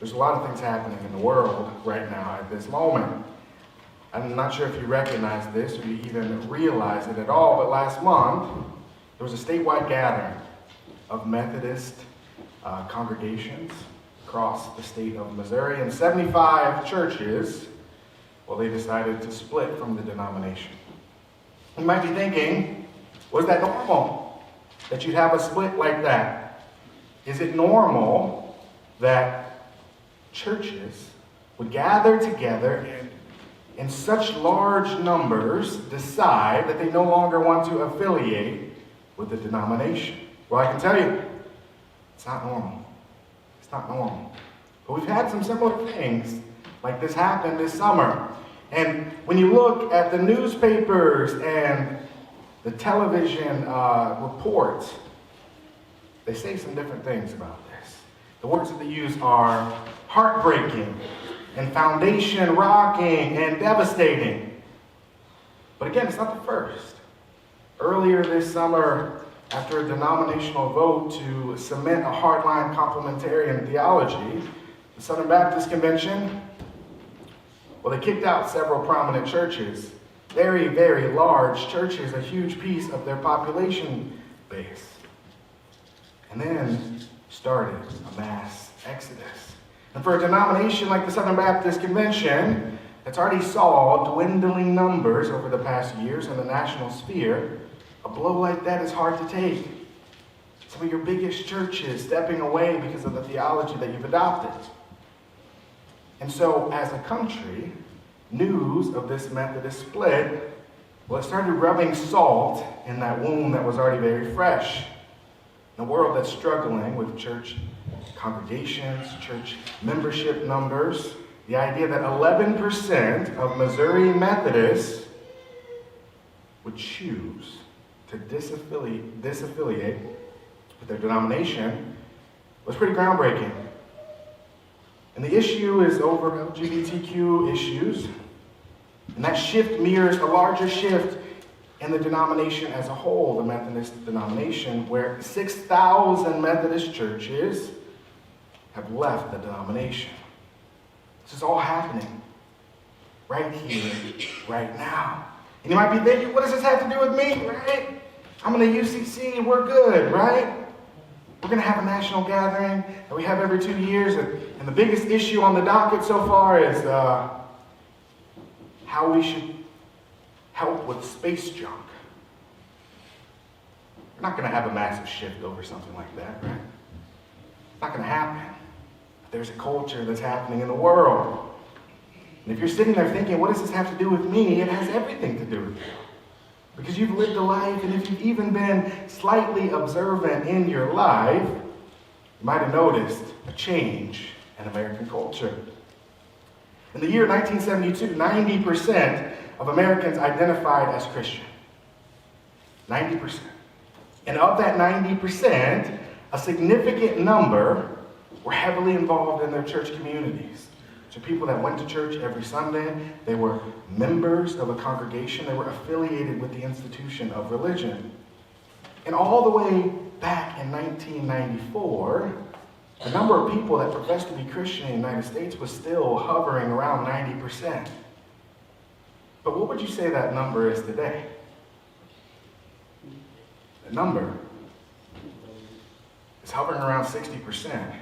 There's a lot of things happening in the world right now at this moment. I'm not sure if you recognize this or you even realize it at all, but last month there was a statewide gathering of Methodist congregations across the state of Missouri, and 75 churches, well, they decided to split from the denomination. You might be thinking, was that normal that you'd have a split like that? Is it normal that churches would gather together and in such large numbers decide that they no longer want to affiliate with the denomination? Well, I can tell you, it's not normal. It's not normal. But we've had some similar things like this happen this summer. And when you look at the newspapers and the television reports, they say some different things about this. The words that they use are heartbreaking and foundation rocking and devastating. But again, it's not the first. Earlier this summer, after a denominational vote to cement a hardline complementarian theology, the Southern Baptist Convention, well, they kicked out several prominent churches, very, very large churches, a huge piece of their population base. And then started a mass exodus. And for a denomination like the Southern Baptist Convention, that's already saw dwindling numbers over the past years in the national sphere, a blow like that is hard to take. Some of your biggest churches stepping away because of the theology that you've adopted. And so, as a country, news of this Methodist split, well, it started rubbing salt in that wound that was already very fresh. In a world that's struggling with church congregations, church membership numbers, the idea that 11% of Missouri Methodists would choose to disaffiliate with their denomination was pretty groundbreaking. And the issue is over LGBTQ issues, and that shift mirrors a larger shift in the denomination as a whole, the Methodist denomination, where 6,000 Methodist churches have left the denomination. This is all happening right here, right now. And you might be thinking, what does this have to do with me, right? I'm in the UCC, we're good, right? We're going to have a national gathering that we have every 2 years, and the biggest issue on the docket so far is how we should help with space junk. We're not going to have a massive shift over something like that, right? It's not going to happen. There's a culture that's happening in the world. And if you're sitting there thinking, what does this have to do with me? It has everything to do with you. Because you've lived a life, and if you've even been slightly observant in your life, you might have noticed a change in American culture. In the year 1972, 90% of Americans identified as Christian. 90%. And of that 90%, a significant number were heavily involved in their church communities. So people that went to church every Sunday, they were members of a congregation, they were affiliated with the institution of religion. And all the way back in 1994, the number of people that professed to be Christian in the United States was still hovering around 90%. But what would you say that number is today? The number is hovering around 60%.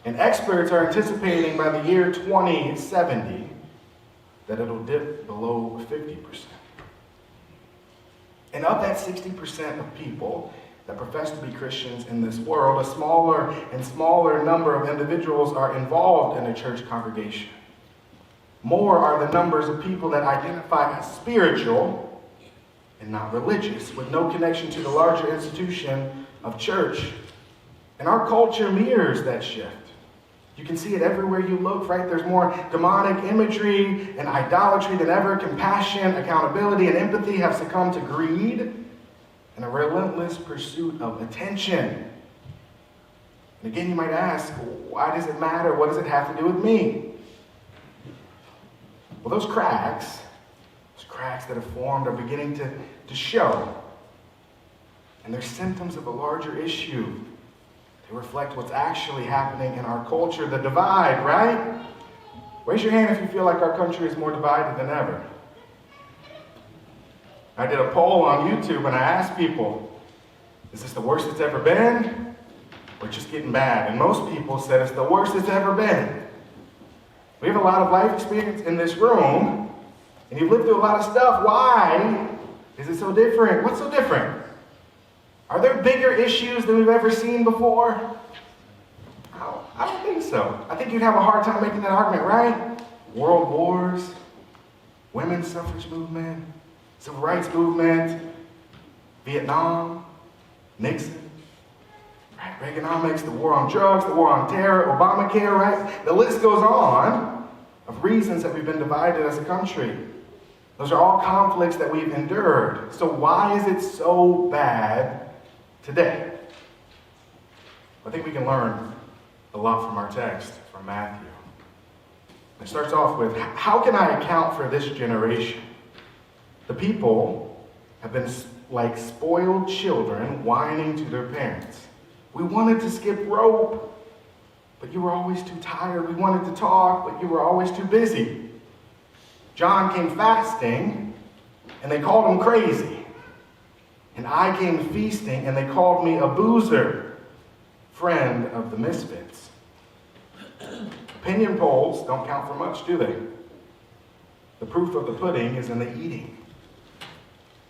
And experts are anticipating by the year 2070 that it'll dip below 50%. And of that 60% of people that profess to be Christians in this world, a smaller and smaller number of individuals are involved in a church congregation. More are the numbers of people that identify as spiritual and not religious, with no connection to the larger institution of church. And our culture mirrors that shift. You can see it everywhere you look, right? There's more demonic imagery and idolatry than ever. Compassion, accountability, and empathy have succumbed to greed and a relentless pursuit of attention. And again, you might ask, why does it matter? What does it have to do with me? Well, those cracks that have formed are beginning to show. And they're symptoms of a larger issue They reflect what's actually happening in our culture, the divide, right? Raise your hand if you feel like our country is more divided than ever. I did a poll on YouTube and I asked people, is this the worst it's ever been? Or just getting bad? And most people said it's the worst it's ever been. We have a lot of life experience in this room, and you've lived through a lot of stuff. Why is it so different? What's so different? Are there bigger issues than we've ever seen before? I don't think so. I think you'd have a hard time making that argument, right? World wars, women's suffrage movement, civil rights movement, Vietnam, Nixon, right? Reaganomics, the war on drugs, the war on terror, Obamacare, right? The list goes on of reasons that we've been divided as a country. Those are all conflicts that we've endured. So why is it so bad today? I think we can learn a lot from our text, from Matthew. It starts off with, how can I account for this generation? The people have been like spoiled children whining to their parents. We wanted to skip rope, but you were always too tired. We wanted to talk, but you were always too busy. John came fasting, and they called him crazy. And I came feasting, and they called me a boozer, friend of the misfits. Opinion polls don't count for much, do they? The proof of the pudding is in the eating.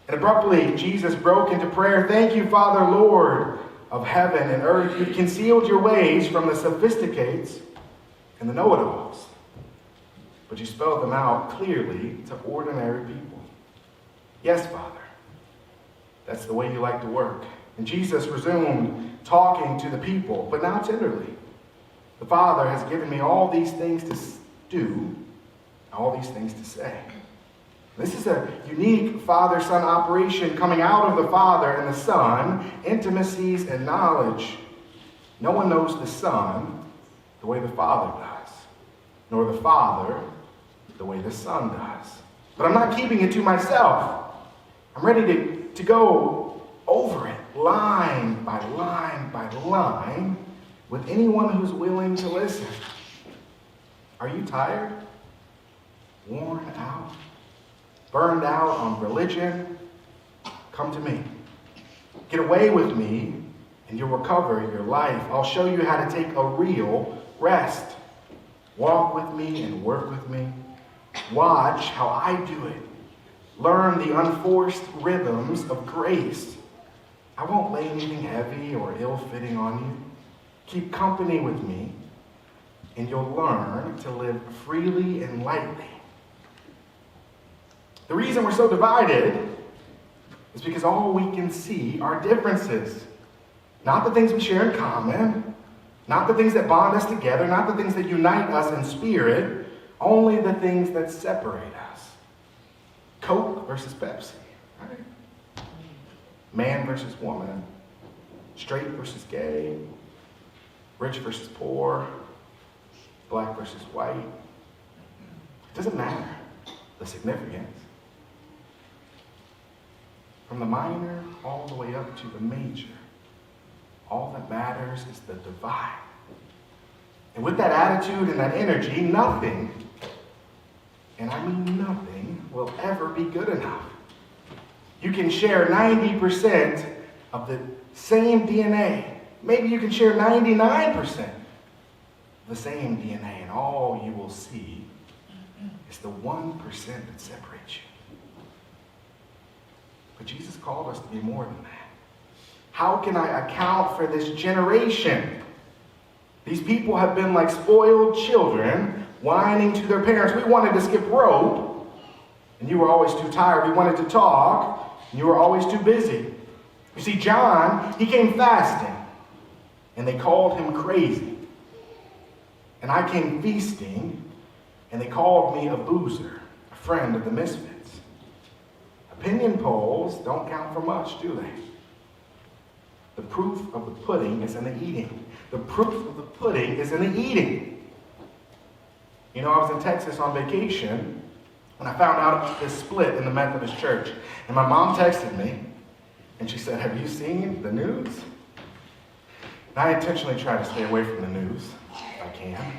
And abruptly, Jesus broke into prayer. Thank you, Father, Lord of heaven and earth. You've concealed your ways from the sophisticates and the know-it-alls, but you spelled them out clearly to ordinary people. Yes, Father, that's the way you like to work. And Jesus resumed talking to the people, but now tenderly. The Father has given me all these things to do, all these things to say. This is a unique Father-Son operation coming out of the Father and the Son, intimacies and knowledge. No one knows the Son the way the Father does, nor the Father the way the Son does. But I'm not keeping it to myself. I'm ready to go over it, line by line by line, with anyone who's willing to listen. Are you tired? Worn out? Burned out on religion? Come to me. Get away with me, and you'll recover your life. I'll show you how to take a real rest. Walk with me and work with me. Watch how I do it. Learn the unforced rhythms of grace. I won't lay anything heavy or ill-fitting on you. Keep company with me, and you'll learn to live freely and lightly. The reason we're so divided is because all we can see are differences. Not the things we share in common, not the things that bond us together, not the things that unite us in spirit, only the things that separate us. Coke versus Pepsi, right? Man versus woman, straight versus gay, rich versus poor, black versus white. It doesn't matter the significance. From the minor all the way up to the major, all that matters is the divide. And with that attitude and that energy, nothing, and I mean nothing, will ever be good enough. You can share 90% of the same DNA. Maybe you can share 99% of the same DNA, and all you will see is the 1% that separates you. But Jesus called us to be more than that. How can I account for this generation? These people have been like spoiled children, whining to their parents. We wanted to skip rope, and you were always too tired. We wanted to talk, and you were always too busy. You see, John, he came fasting, and they called him crazy. And I came feasting, and they called me a boozer, a friend of the misfits. Opinion polls don't count for much, do they? The proof of the pudding is in the eating. The proof of the pudding is in the eating. You know, I was in Texas on vacation, and I found out about this split in the Methodist church. And my mom texted me, and she said, "Have you seen the news? And I intentionally try to stay away from the news if I can.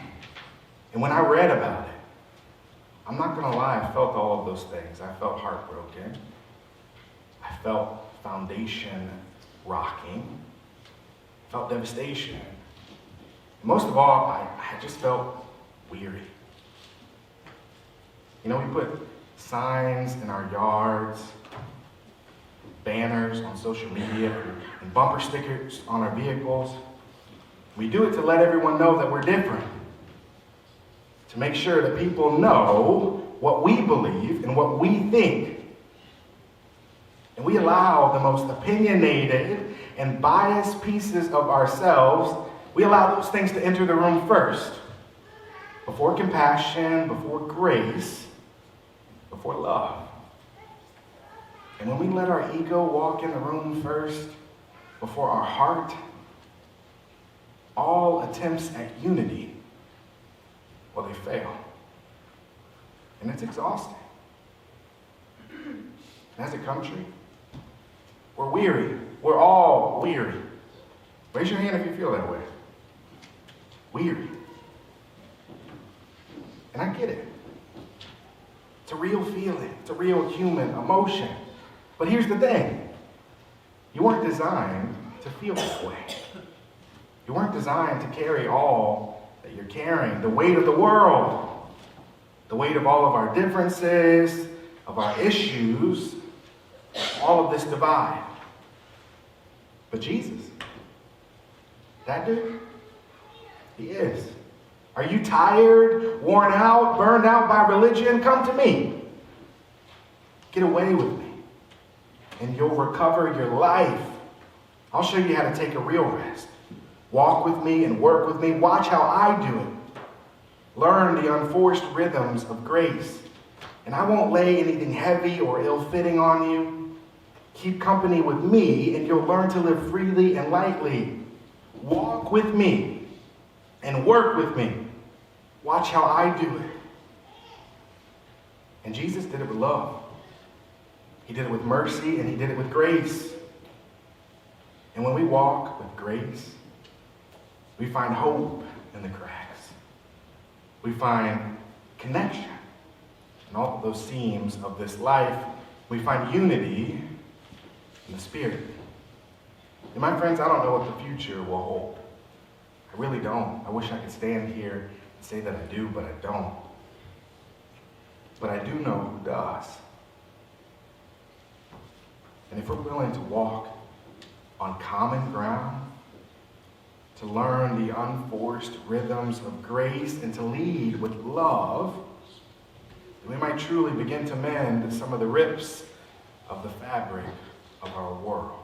And when I read about it, I'm not going to lie, I felt all of those things. I felt heartbroken. I felt foundation rocking. I felt devastation. And most of all, I just felt weary. You know, we put signs in our yards, banners on social media, and bumper stickers on our vehicles. We do it to let everyone know that we're different. To make sure that people know what we believe and what we think. And we allow the most opinionated and biased pieces of ourselves, we allow those things to enter the room first. Before compassion, before grace, before love. And when we let our ego walk in the room first, before our heart, all attempts at unity, well, they fail. And it's exhausting. And as a country, we're weary. We're all weary. Raise your hand if you feel that way. Weary. And I get it. It's a real feeling. It's a real human emotion. But here's the thing. You weren't designed to feel this way. You weren't designed to carry all that you're carrying. The weight of the world. The weight of all of our differences, of our issues, all of this divide. But Jesus, that dude, he is. Are you tired, worn out, burned out by religion? Come to me. Get away with me. And you'll recover your life. I'll show you how to take a real rest. Walk with me and work with me. Watch how I do it. Learn the unforced rhythms of grace. And I won't lay anything heavy or ill-fitting on you. Keep company with me and you'll learn to live freely and lightly. Walk with me and work with me. Watch how I do it. And Jesus did it with love. He did it with mercy and he did it with grace. And when we walk with grace, we find hope in the cracks. We find connection in all of those seams of this life. We find unity in the Spirit. And my friends, I don't know what the future will hold. I really don't. I wish I could stand here and say that I do, but I don't. But I do know who does. And if we're willing to walk on common ground, to learn the unforced rhythms of grace and to lead with love, we might truly begin to mend some of the rips of the fabric of our world.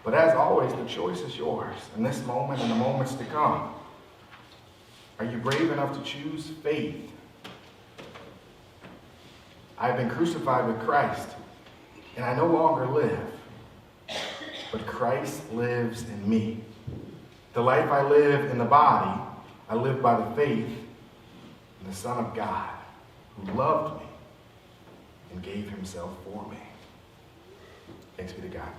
But as always, the choice is yours in this moment and the moments to come. Are you brave enough to choose faith? I have been crucified with Christ, and I no longer live, but Christ lives in me. The life I live in the body, I live by the faith in the Son of God, who loved me and gave himself for me. Thanks be to God.